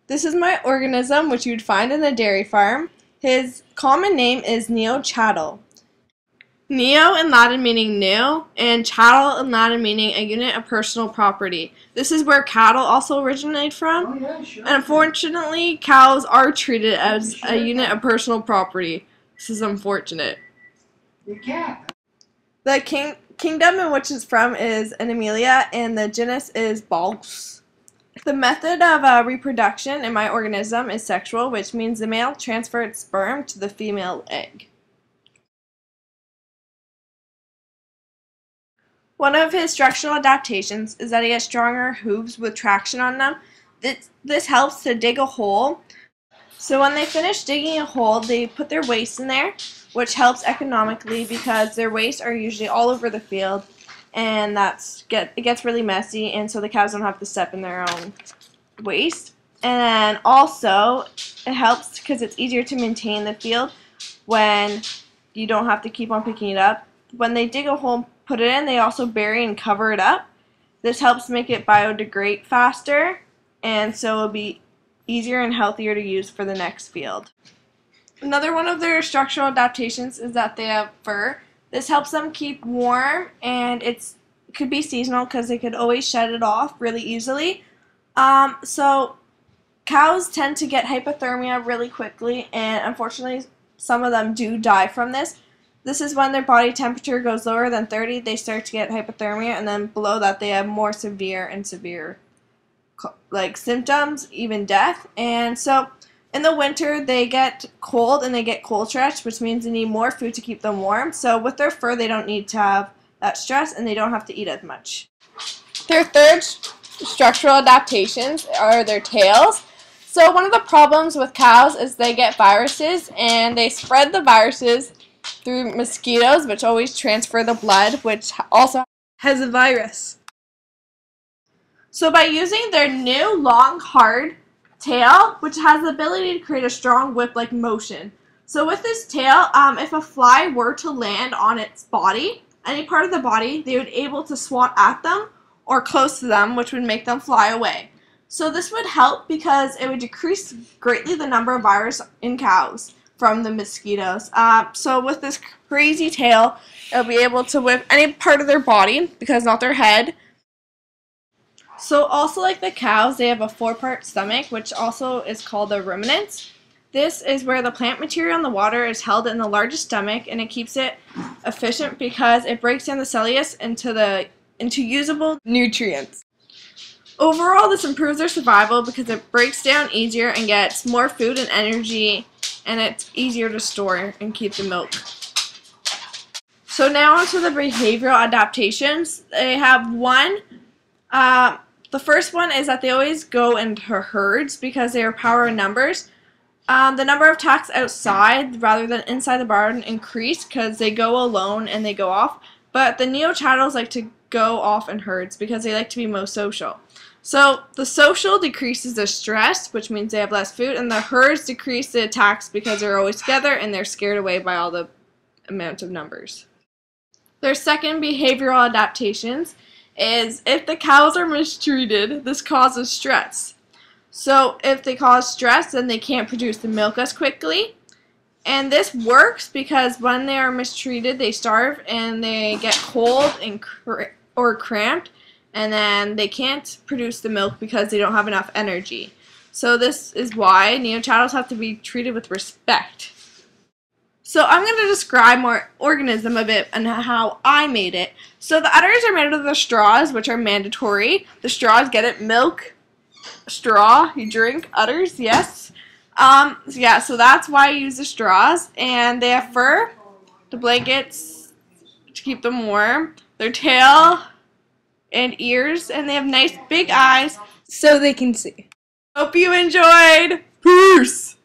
This is my organism, which you'd find in a dairy farm. His common name is Neo-chattel. Neo in Latin meaning new, and chattel in Latin meaning a unit of personal property. This is where cattle also originate from. Oh, yeah, sure. And unfortunately, cows are treated as a unit of personal property. This is unfortunate. You can't. The kingdom in which it's from is Animalia, and the genus is Bogs. The method of reproduction in my organism is sexual, which means the male transfers its sperm to the female egg. One of his structural adaptations is that he has stronger hooves with traction on them. This helps to dig a hole. So when they finish digging a hole, they put their waste in there, which helps economically because their waste are usually all over the field, and it gets really messy, and so the cows don't have to step in their own waste. And then also it helps because it's easier to maintain the field when you don't have to keep on picking it up. When they dig a hole, put it in, they also bury and cover it up. This helps make it biodegrade faster, and so it'll be easier and healthier to use for the next field. Another one of their structural adaptations is that they have fur. This helps them keep warm, and it could be seasonal because they could always shed it off really easily. So cows tend to get hypothermia really quickly, and unfortunately some of them do die from this. This is when their body temperature goes lower than 30, they start to get hypothermia, and then below that they have more severe like symptoms, even death. And so in the winter they get cold and they get cold stretch, which means they need more food to keep them warm. So with their fur they don't need to have that stress, and they don't have to eat as much. Their third structural adaptations are their tails. So one of the problems with cows is they get viruses, and they spread the viruses through mosquitoes, which always transfer the blood, which also has a virus. So by using their new long hard tail, which has the ability to create a strong whip-like motion. So with this tail, if a fly were to land on its body, any part of the body, they would be able to swat at them or close to them, which would make them fly away. So this would help because it would decrease greatly the number of virus in cows from the mosquitoes. So with this crazy tail, it'll be able to whip any part of their body because not their head. So also like the cows, they have a 4-part stomach, which also is called the ruminants. This is where the plant material in the water is held in the largest stomach, and it keeps it efficient because it breaks down the cellulose into usable nutrients. Overall, this improves their survival because it breaks down easier and gets more food and energy, and it's easier to store and keep the milk. So now onto the behavioral adaptations. They have one. The first one is that they always go into herds because they are power in numbers. The number of attacks outside rather than inside the barn increase because they go alone and they go off. But the Neo-chattels like to go off in herds because they like to be most social. So the social decreases the stress, which means they have less food, and the herds decrease the attacks because they're always together and they're scared away by all the amount of numbers. Their second behavioral adaptations is if the cows are mistreated, this causes stress. So if they cause stress, then they can't produce the milk as quickly. And this works because when they are mistreated, they starve and they get cold and or cramped, and then they can't produce the milk because they don't have enough energy. So this is why Neo-chattels have to be treated with respect. So I'm going to describe my organism a bit and how I made it. So the udders are made of the straws, which are mandatory. The straws, get it? Milk, straw, you drink, udders, yes. Yeah, so that's why I use the straws. And they have fur, the blankets to keep them warm, their tail and ears, and they have nice big eyes so they can see. Hope you enjoyed. Peace!